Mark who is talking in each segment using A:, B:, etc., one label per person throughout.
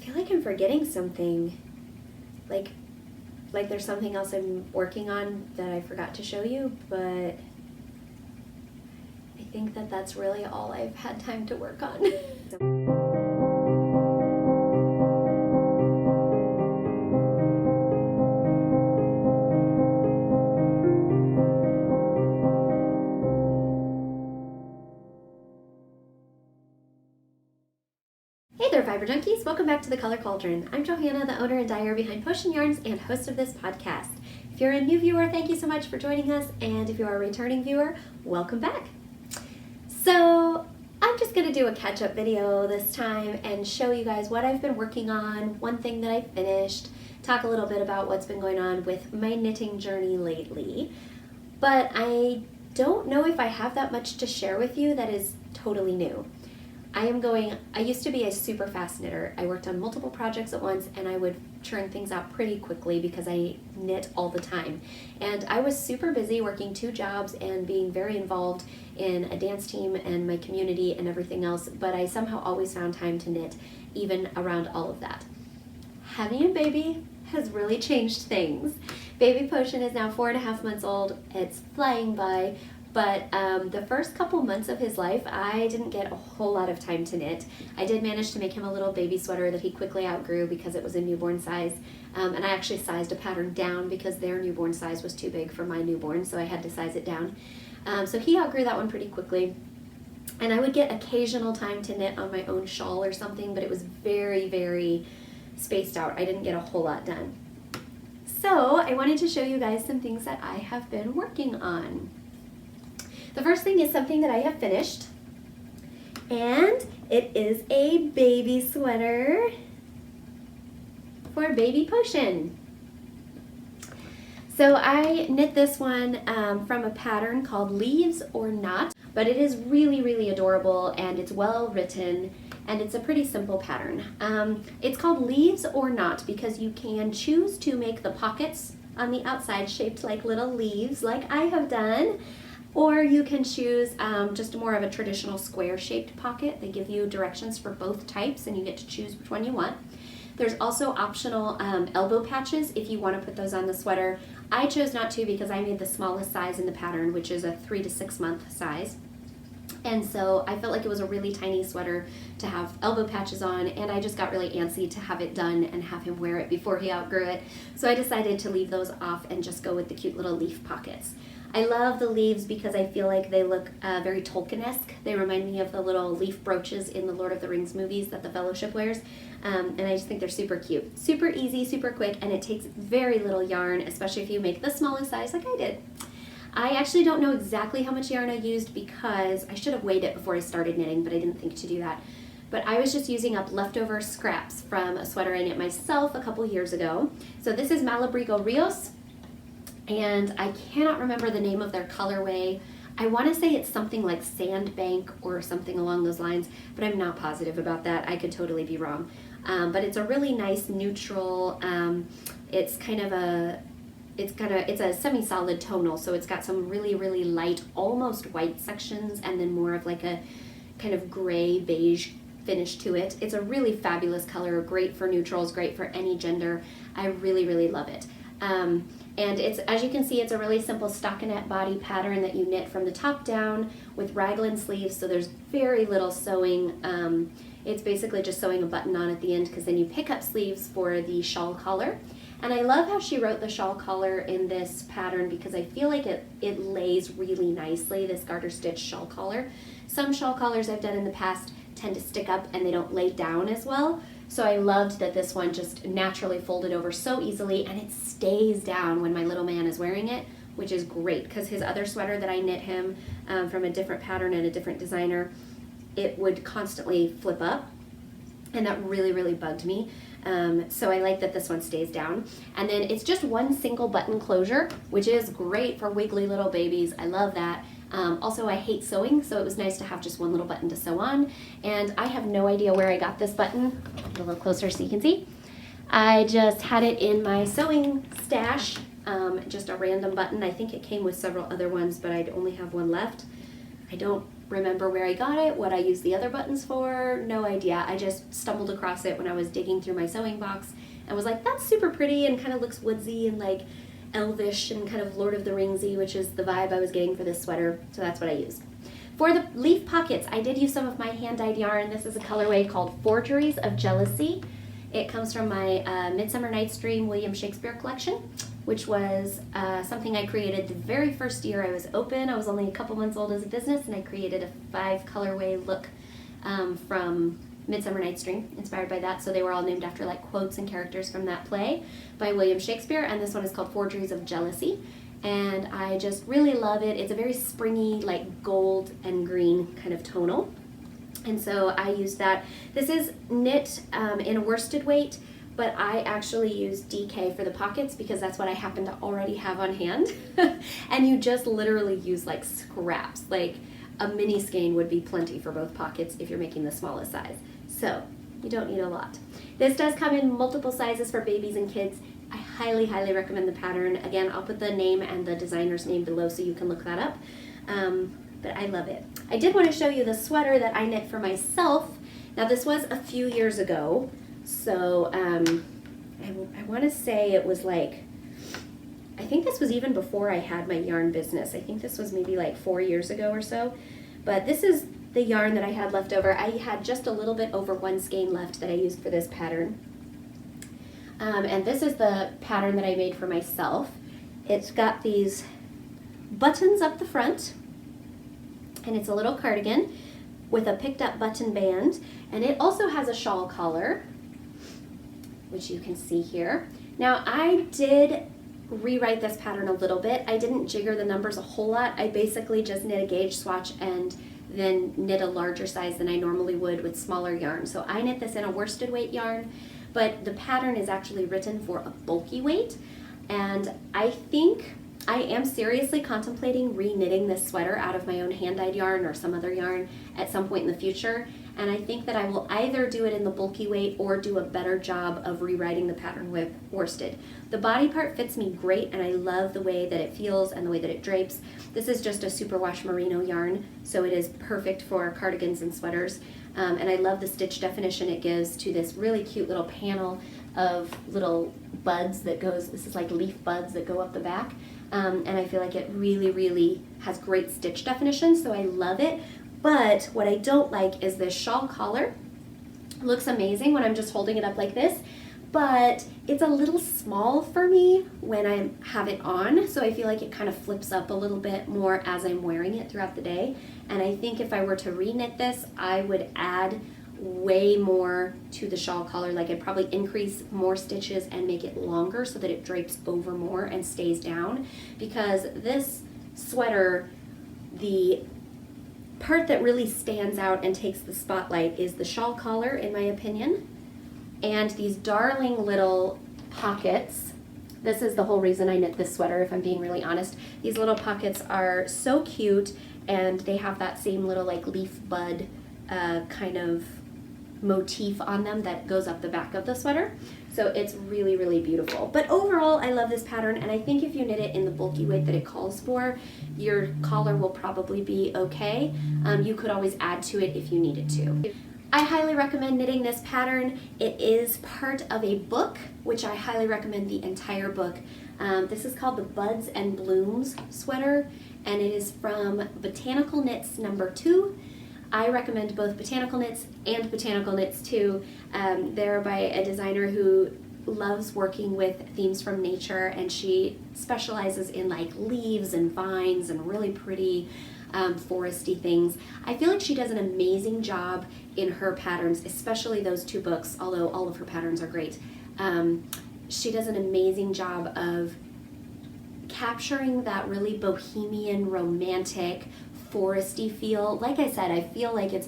A: feel like I'm forgetting something. Like there's something else I'm working on that I forgot to show you, but I think that that's really all I've had time to work on. Hey there, Fiber Junkies! Welcome back to the Color Cauldron. I'm Johanna, the owner and dyer behind Potion Yarns and host of this podcast. If you're a new viewer, thank you so much for joining us, and if you're a returning viewer, welcome back. So I'm just going to do a catch-up video this time and show you guys what I've been working on, one thing that I finished, talk a little bit about what's been going on with my knitting journey lately. But I don't know if I have that much to share with you that is totally new. I used to be a super fast knitter. I worked on multiple projects at once and I would churn things out pretty quickly because I knit all the time. And I was super busy working 2 jobs and being very involved in a dance team and my community and everything else, but I somehow always found time to knit even around all of that. Having a baby has really changed things. Baby Potion is now 4.5 months old. It's flying by. But the first couple months of his life, I didn't get a whole lot of time to knit. I did manage to make him a little baby sweater that he quickly outgrew because it was a newborn size. And I actually sized a pattern down because their newborn size was too big for my newborn, so I had to size it down. So he outgrew that one pretty quickly. And I would get occasional time to knit on my own shawl or something, but it was very, very spaced out. I didn't get a whole lot done. So I wanted to show you guys some things that I have been working on. The first thing is something that I have finished, and it is a baby sweater for Baby Potion. So I knit this one from a pattern called Leaves or Not, but it is really, really adorable and it's well written and it's a pretty simple pattern. It's called Leaves or Not because you can choose to make the pockets on the outside shaped like little leaves like I have done. Or you can choose just more of a traditional square-shaped pocket. They give you directions for both types and you get to choose which one you want. There's also optional elbow patches if you want to put those on the sweater. I chose not to because I made the smallest size in the pattern, which is a 3 to 6 month size. And so I felt like it was a really tiny sweater to have elbow patches on, and I just got really antsy to have it done and have him wear it before he outgrew it. So I decided to leave those off and just go with the cute little leaf pockets. I love the leaves because I feel like they look very Tolkien-esque. They remind me of the little leaf brooches in the Lord of the Rings movies that the Fellowship wears. And I just think they're super cute. Super easy, super quick, and it takes very little yarn, especially if you make the smallest size like I did. I actually don't know exactly how much yarn I used because I should have weighed it before I started knitting, but I didn't think to do that. But I was just using up leftover scraps from a sweater I knit myself a couple years ago. So this is Malabrigo Rios. And I cannot remember the name of their colorway. I want to say it's something like Sandbank or something along those lines, but I'm not positive about that. I could totally be wrong. But it's a really nice neutral, it's a semi-solid tonal, so it's got some really, really light, almost white sections, and then more of like a kind of gray beige finish to it. It's a really fabulous color, great for neutrals, great for any gender. I really, really love it. And it's, as you can see, it's a really simple stockinette body pattern that you knit from the top down with raglan sleeves, so there's very little sewing. It's basically just sewing a button on at the end because then you pick up sleeves for the shawl collar. And I love how she wrote the shawl collar in this pattern because I feel like it lays really nicely, this garter stitch shawl collar. Some shawl collars I've done in the past tend to stick up and they don't lay down as well. So I loved that this one just naturally folded over so easily and it stays down when my little man is wearing it, which is great because his other sweater that I knit him from a different pattern and a different designer, it would constantly flip up and that really, really bugged me. So I like that this one stays down. And then it's just one single button closure, which is great for wiggly little babies. I love that. Also, I hate sewing, so it was nice to have just one little button to sew on. And I have no idea where I got this button. A little closer so you can see. I just had it in my sewing stash, just a random button. I think it came with several other ones, but I'd only have one left. I don't remember where I got it, what I used the other buttons for, no idea. I just stumbled across it when I was digging through my sewing box and was like, that's super pretty and kind of looks woodsy and like elvish and kind of Lord of the Ringsy, which is the vibe I was getting for this sweater, so that's what I used. For the leaf pockets, I did use some of my hand-dyed yarn. This is a colorway called Forgeries of Jealousy. It comes from my Midsummer Night's Dream William Shakespeare collection, which was something I created the very first year I was open. I was only a couple months old as a business, and I created a 5 colorway look from Midsummer Night's Dream, inspired by that. So they were all named after like quotes and characters from that play by William Shakespeare, and this one is called Forgeries of Jealousy. And I just really love it. It's a very springy, like gold and green kind of tonal. And so I used that. This is knit in a worsted weight, but I actually use DK for the pockets because that's what I happen to already have on hand. And you just literally use like scraps. Like a mini skein would be plenty for both pockets if you're making the smallest size. So you don't need a lot. This does come in multiple sizes for babies and kids. I highly, highly recommend the pattern. Again, I'll put the name and the designer's name below so you can look that up. But I love it. I did want to show you the sweater that I knit for myself. Now this was a few years ago, so I want to say it was like, I think this was even before I had my yarn business. I think this was maybe like 4 years ago or so. But this is the yarn that I had left over. I had just a little bit over 1 skein left that I used for this pattern. And this is the pattern that I made for myself. It's got these buttons up the front, and it's a little cardigan with a picked up button band, and it also has a shawl collar, which you can see here. Now I did rewrite this pattern a little bit. I didn't jigger the numbers a whole lot. I basically just knit a gauge swatch and then knit a larger size than I normally would with smaller yarn. So I knit this in a worsted weight yarn, but the pattern is actually written for a bulky weight, and I think I am seriously contemplating re-knitting this sweater out of my own hand-dyed yarn or some other yarn at some point in the future, and I think that I will either do it in the bulky weight or do a better job of rewriting the pattern with worsted. The body part fits me great, and I love the way that it feels and the way that it drapes. This is just a superwash merino yarn, so it is perfect for cardigans and sweaters, and I love the stitch definition it gives to this really cute little panel of little buds that goes, this is like leaf buds that go up the back. And I feel like it really, really has great stitch definition, so I love it. But what I don't like is this shawl collar. It looks amazing when I'm just holding it up like this, but it's a little small for me when I have it on, so I feel like it kind of flips up a little bit more as I'm wearing it throughout the day. And I think if I were to re-knit this, I would add way more to the shawl collar. Like I'd probably increase more stitches and make it longer so that it drapes over more and stays down, because this sweater, the part that really stands out and takes the spotlight is the shawl collar, in my opinion, and these darling little pockets. This is the whole reason I knit this sweater, if I'm being really honest. These little pockets are so cute, and they have that same little like leaf bud kind of motif on them that goes up the back of the sweater. So it's really, really beautiful. But overall, I love this pattern, and I think if you knit it in the bulky weight that it calls for, your collar will probably be okay. You could always add to it if you needed to. I highly recommend knitting this pattern. It is part of a book, which I highly recommend the entire book. This is called the Buds and Blooms sweater, and it is from Botanical Knits #2. I recommend both Botanical Knits and Botanical Knits 2. They're by a designer who loves working with themes from nature, and she specializes in like leaves and vines and really pretty foresty things. I feel like she does an amazing job in her patterns, especially those 2 books, although all of her patterns are great. She does an amazing job of capturing that really bohemian, romantic, foresty feel. Like I said, I feel like it's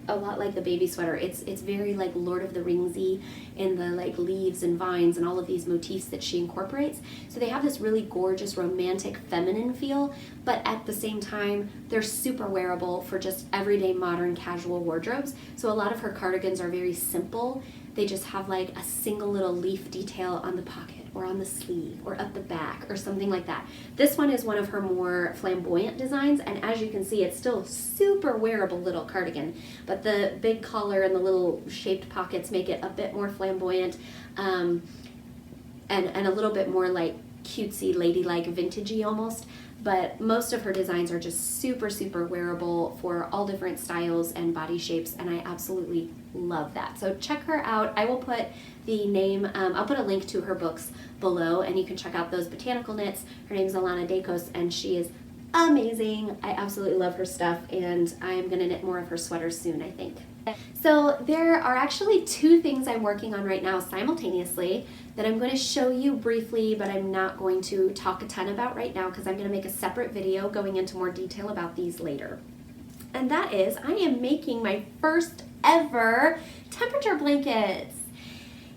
A: a lot like the baby sweater. It's very like Lord of the Ringsy in the like leaves and vines and all of these motifs that she incorporates. So they have this really gorgeous, romantic, feminine feel, but at the same time, they're super wearable for just everyday, modern, casual wardrobes. So a lot of her cardigans are very simple. They just have like a single little leaf detail on the pocket, or on the sleeve or up the back or something like that. This one is one of her more flamboyant designs, and as you can see, it's still a super wearable little cardigan, but the big collar and the little shaped pockets make it a bit more flamboyant, and a little bit more like cutesy, ladylike, vintagey almost. But most of her designs are just super, super wearable for all different styles and body shapes, and I absolutely love that. So check her out. I will put the name, I'll put a link to her books below, and you can check out those botanical knits. Her name's Alana Dacos, and she is amazing. I absolutely love her stuff, and I am gonna knit more of her sweaters soon, I think. So there are actually two things I'm working on right now simultaneously that I'm going to show you briefly, but I'm not going to talk a ton about right now because I'm going to make a separate video going into more detail about these later. And that is, I am making my first ever temperature blankets.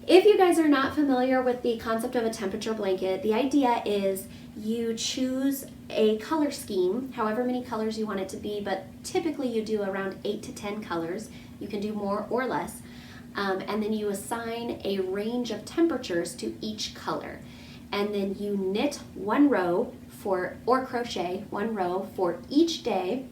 A: If you guys are not familiar with the concept of a temperature blanket, the idea is you choose a color scheme, however many colors you want it to be, but typically you do around 8 to 10 colors. You can do more or less. And then you assign a range of temperatures to each color. And then you knit one row or crochet one row for each day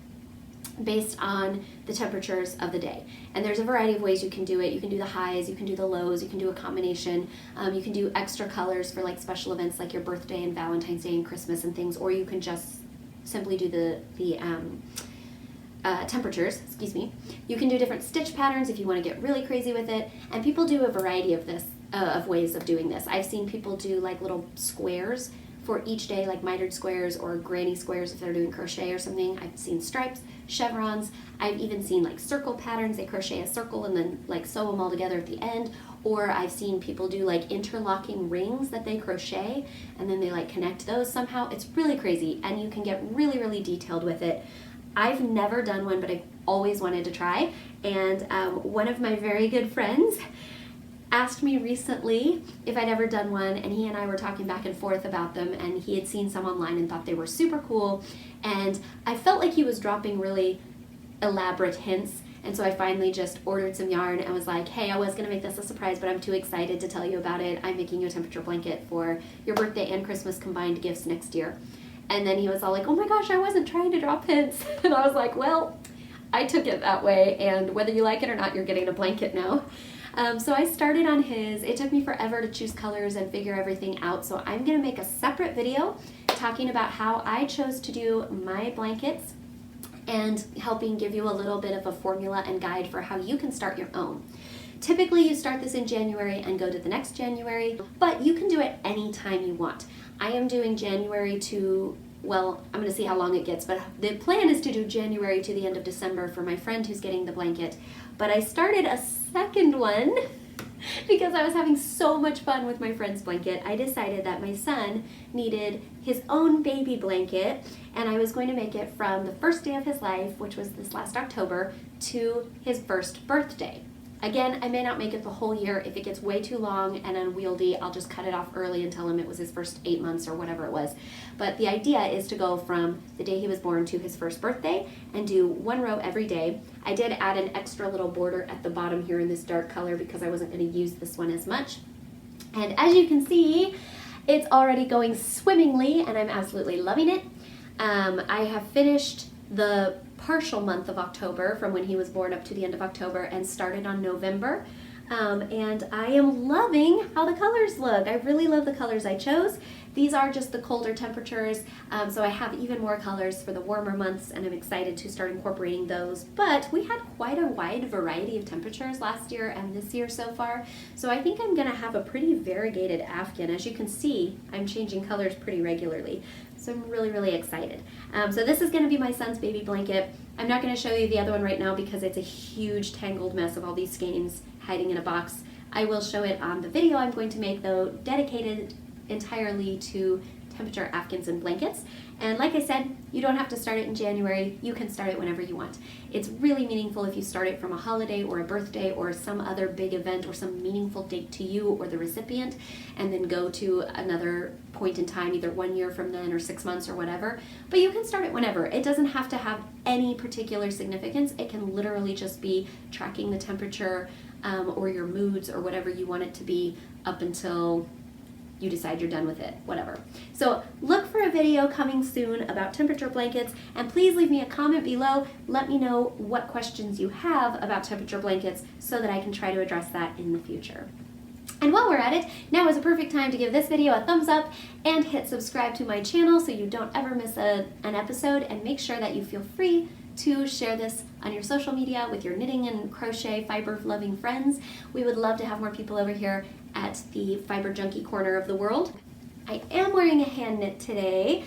A: based on the temperatures of the day. And there's a variety of ways you can do it. You can do the highs, you can do the lows, you can do a combination. You can do extra colors for like special events like your birthday and Valentine's Day and Christmas and things, or you can just simply do the temperatures, You can do different stitch patterns if you want to get really crazy with it, and people do a variety of of ways of doing this. I've seen people do like little squares for each day, like mitered squares or granny squares if they're doing crochet or something. I've seen stripes, chevrons. I've even seen like circle patterns. They crochet a circle and then like sew them all together at the end. Or I've seen people do like interlocking rings that they crochet and then they like connect those somehow. It's really crazy, and you can get really, really detailed with it. I've never done one, but I've always wanted to try. And one of my very good friends asked me recently if I'd ever done one, and he and I were talking back and forth about them, and he had seen some online and thought they were super cool. And I felt like he was dropping really elaborate hints, and so I finally just ordered some yarn and was like, hey, I was gonna make this a surprise, but I'm too excited to tell you about it. I'm making you a temperature blanket for your birthday and Christmas combined gifts next year. And then he was all like, oh my gosh, I wasn't trying to drop hints. And I was like, well, I took it that way, and whether you like it or not, you're getting a blanket now. So I started on his. It took me forever to choose colors and figure everything out, so I'm gonna make a separate video talking about how I chose to do my blankets and helping give you a little bit of a formula and guide for how you can start your own. Typically, you start this in January and go to the next January, but you can do it anytime you want. I am doing January to, well, I'm going to see how long it gets, but the plan is to do January to the end of December for my friend who's getting the blanket. But I started a second one because I was having so much fun with my friend's blanket. I decided that my son needed his own baby blanket, and I was going to make it from the first day of his life, which was this last October, to his first birthday. Again, I may not make it the whole year. If it gets way too long and unwieldy, I'll just cut it off early and tell him it was his first 8 months or whatever it was. But the idea is to go from the day he was born to his first birthday and do one row every day. I did add an extra little border at the bottom here in this dark color because I wasn't going to use this one as much. And as you can see, it's already going swimmingly and I'm absolutely loving it. I have finished the partial month of October from when he was born up to the end of October and started on November. And I am loving how the colors look. I really love the colors I chose. These are just the colder temperatures, so I have even more colors for the warmer months, and I'm excited to start incorporating those. But we had quite a wide variety of temperatures last year and this year so far, so I think I'm going to have a pretty variegated afghan. As you can see, I'm changing colors pretty regularly, so I'm really, really excited. So this is going to be my son's baby blanket. I'm not going to show you the other one right now because it's a huge tangled mess of all these skeins hiding in a box. I will show it on the video I'm going to make, though, dedicated entirely to temperature afghans and blankets. And like I said, you don't have to start it in January. You can start it whenever you want. It's really meaningful if you start it from a holiday or a birthday or some other big event or some meaningful date to you or the recipient, and then go to another point in time, either 1 year from then or 6 months or whatever. But you can start it whenever. It doesn't have to have any particular significance. It can literally just be tracking the temperature or your moods or whatever you want it to be up until you decide you're done with it, whatever. So look for a video coming soon about temperature blankets, and please leave me a comment below. Let me know what questions you have about temperature blankets so that I can try to address that in the future. And while we're at it, now is a perfect time to give this video a thumbs up and hit subscribe to my channel so you don't ever miss an episode, and make sure that you feel free to share this on your social media with your knitting and crochet fiber loving friends. We would love to have more people over here at the fiber junkie corner of the world. I am wearing a hand knit today,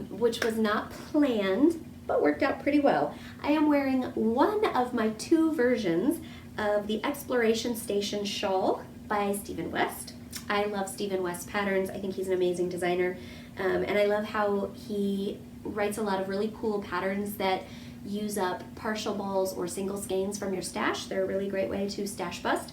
A: which was not planned but worked out pretty well. I am wearing one of my 2 versions of the Exploration Station shawl by Stephen West. I love Stephen West patterns. I think he's an amazing designer, and I love how he writes a lot of really cool patterns that use up partial balls or single skeins from your stash. They're a really great way to stash bust.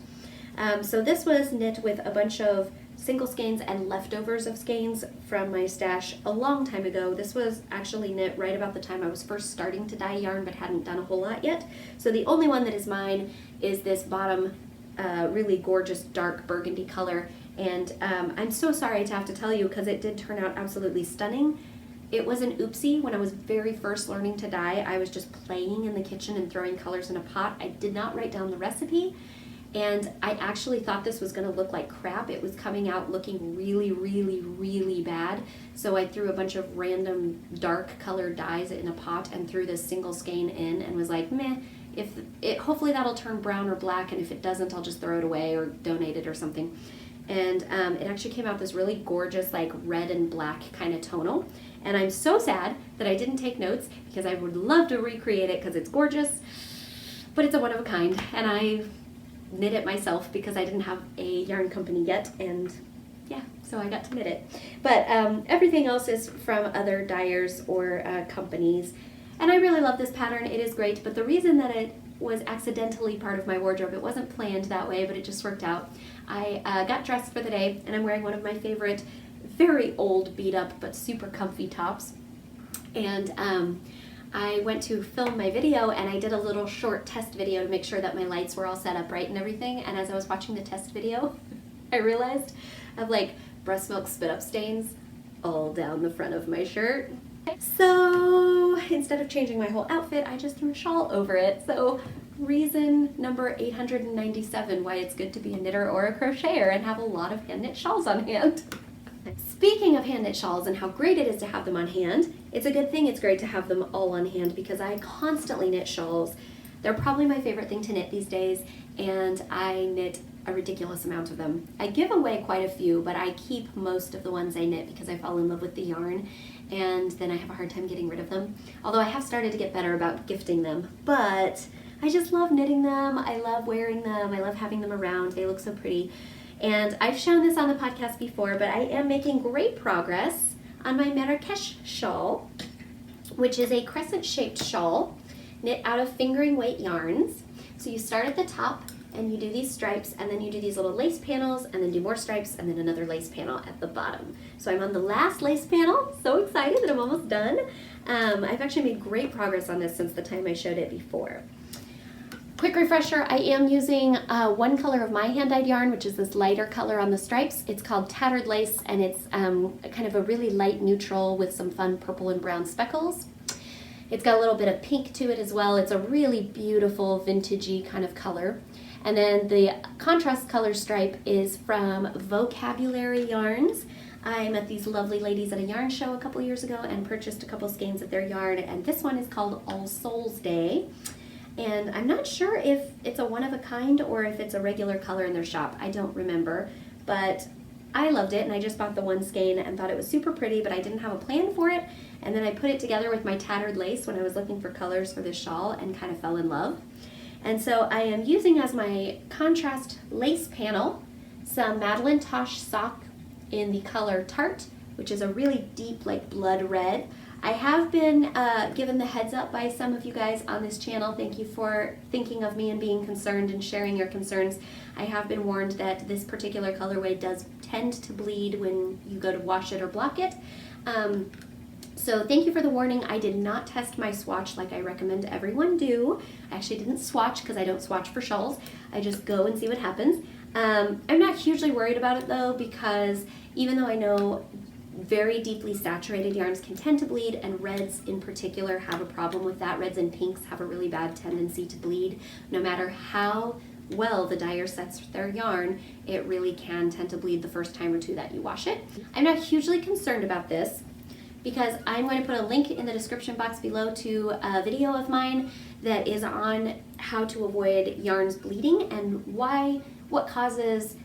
A: So this was knit with a bunch of single skeins and leftovers of skeins from my stash a long time ago. This was actually knit right about the time I was first starting to dye yarn but hadn't done a whole lot yet. So the only one that is mine is this bottom really gorgeous dark burgundy color, and I'm so sorry to have to tell you because it did turn out absolutely stunning. It was an oopsie. When I was very first learning to dye, I was just playing in the kitchen and throwing colors in a pot. I did not write down the recipe, and I actually thought this was going to look like crap. It was coming out looking really, really, really bad. So I threw a bunch of random dark colored dyes in a pot and threw this single skein in and was like, meh, hopefully that'll turn brown or black, and if it doesn't, I'll just throw it away or donate it or something. And it actually came out this really gorgeous like red and black kind of tonal. And I'm so sad that I didn't take notes because I would love to recreate it because it's gorgeous, but it's a one of a kind, and I knit it myself because I didn't have a yarn company yet, and yeah, so I got to knit it. But everything else is from other dyers or companies, and I really love this pattern. It is great, but the reason that it was accidentally part of my wardrobe, it wasn't planned that way, but it just worked out. I got dressed for the day, and I'm wearing one of my favorite very old beat up but super comfy tops, and I went to film my video, and I did a little short test video to make sure that my lights were all set up right and everything, and as I was watching the test video I realized I have like breast milk spit up stains all down the front of my shirt. So instead of changing my whole outfit, I just threw a shawl over it. So reason number 897 why it's good to be a knitter or a crocheter and have a lot of hand knit shawls on hand. Speaking of hand knit shawls and how great it is to have them on hand, it's a good thing it's great to have them all on hand because I constantly knit shawls. They're probably my favorite thing to knit these days, and I knit a ridiculous amount of them. I give away quite a few, but I keep most of the ones I knit because I fall in love with the yarn, and then I have a hard time getting rid of them. Although I have started to get better about gifting them, but I just love knitting them. I love wearing them. I love having them around. They look so pretty. And I've shown this on the podcast before, but I am making great progress on my Marrakesh shawl, which is a crescent-shaped shawl knit out of fingering weight yarns. So you start at the top and you do these stripes, and then you do these little lace panels, and then do more stripes, and then another lace panel at the bottom. So I'm on the last lace panel. So excited that I'm almost done. I've actually made great progress on this since the time I showed it before. Quick refresher, I am using one color of my hand-dyed yarn, which is this lighter color on the stripes. It's called Tattered Lace, and it's kind of a really light neutral with some fun purple and brown speckles. It's got a little bit of pink to it as well. It's a really beautiful vintagey kind of color. And then the contrast color stripe is from Vocabulary Yarns. I met these lovely ladies at a yarn show a couple years ago and purchased a couple skeins of their yarn, and this one is called All Souls Day. And I'm not sure if it's a one-of-a-kind or if it's a regular color in their shop. I don't remember, but I loved it, and I just bought the one skein and thought it was super pretty, but I didn't have a plan for it. And then I put it together with my tattered lace when I was looking for colors for this shawl and kind of fell in love. And so I am using as my contrast lace panel some Madeline Tosh sock in the color Tart, which is a really deep, like blood red. I have been given the heads up by some of you guys on this channel. Thank you for thinking of me and being concerned and sharing your concerns. I have been warned that this particular colorway does tend to bleed when you go to wash it or block it. So thank you for the warning. I did not test my swatch like I recommend everyone do. I actually didn't swatch because I don't swatch for shawls. I just go and see what happens. I'm not hugely worried about it though, because even though I know very deeply saturated yarns can tend to bleed, and reds in particular have a problem with that. Reds and pinks have a really bad tendency to bleed. No matter how well the dyer sets their yarn, it really can tend to bleed the first time or two that you wash it. I'm not hugely concerned about this because I'm going to put a link in the description box below to a video of mine that is on how to avoid yarns bleeding and what causes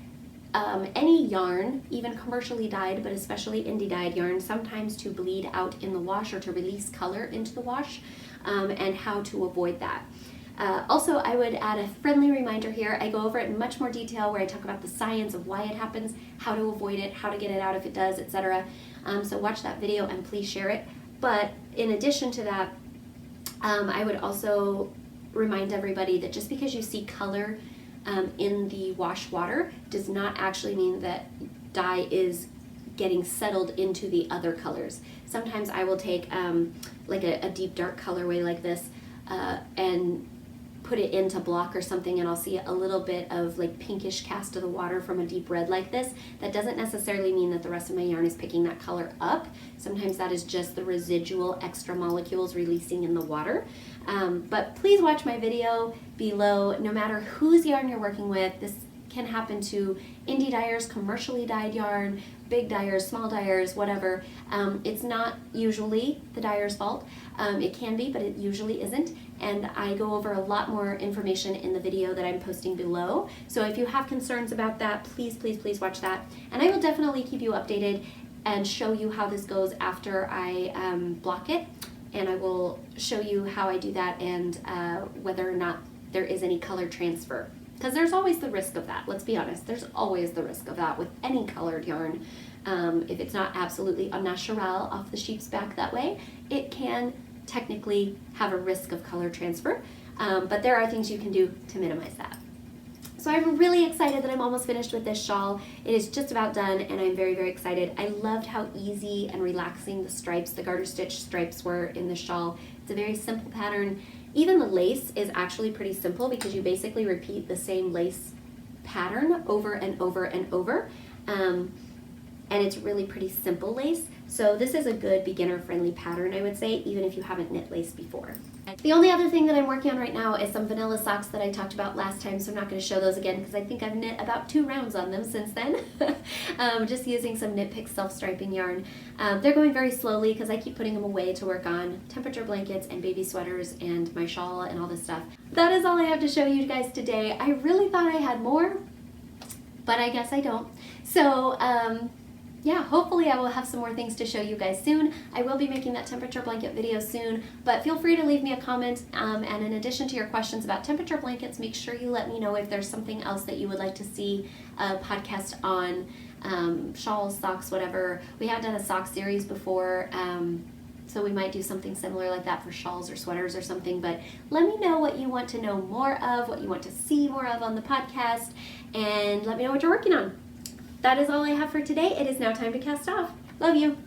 A: any yarn, even commercially dyed, but especially indie dyed yarn, sometimes to bleed out in the wash or to release color into the wash, and how to avoid that. Also, I would add a friendly reminder here. I go over it in much more detail where I talk about the science of why it happens, how to avoid it, how to get it out if it does, etc. So watch that video and please share it. But in addition to that, I would also remind everybody that just because you see color in the wash water does not actually mean that dye is getting settled into the other colors. Sometimes I will take like a deep dark colorway like this and put it into block or something, and I'll see a little bit of like pinkish cast of the water from a deep red like this. That doesn't necessarily mean that the rest of my yarn is picking that color up. Sometimes that is just the residual extra molecules releasing in the water. But please watch my video below. No matter whose yarn you're working with, this can happen to indie dyers, commercially dyed yarn, big dyers, small dyers, whatever. It's not usually the dyer's fault. It can be, but it usually isn't. And I go over a lot more information in the video that I'm posting below. So if you have concerns about that, please, please, please watch that. And I will definitely keep you updated and show you how this goes after I block it. And I will show you how I do that and whether or not there is any color transfer. Because there's always the risk of that, let's be honest. There's always the risk of that with any colored yarn. If it's not absolutely au naturel off the sheep's back that way, it can technically have a risk of color transfer. But there are things you can do to minimize that. So I'm really excited that I'm almost finished with this shawl. It is just about done and I'm very, very excited. I loved how easy and relaxing the stripes, the garter stitch stripes were in the shawl. It's a very simple pattern. Even the lace is actually pretty simple because you basically repeat the same lace pattern over and over and over. And it's really pretty simple lace. So this is a good beginner-friendly pattern, I would say, even if you haven't knit lace before. The only other thing that I'm working on right now is some vanilla socks that I talked about last time, so I'm not going to show those again because I think I've knit about 2 rounds on them since then. Just using some Knit Pick self-striping yarn. They're going very slowly because I keep putting them away to work on temperature blankets and baby sweaters and my shawl and all this stuff. That is all I have to show you guys today. I really thought I had more, but I guess I don't. So, yeah, hopefully I will have some more things to show you guys soon. I will be making that temperature blanket video soon, but feel free to leave me a comment. And in addition to your questions about temperature blankets, make sure you let me know if there's something else that you would like to see a podcast on, shawls, socks, whatever. We have done a sock series before, so we might do something similar like that for shawls or sweaters or something, but let me know what you want to know more of, what you want to see more of on the podcast, and let me know what you're working on. That is all I have for today. It is now time to cast off. Love you.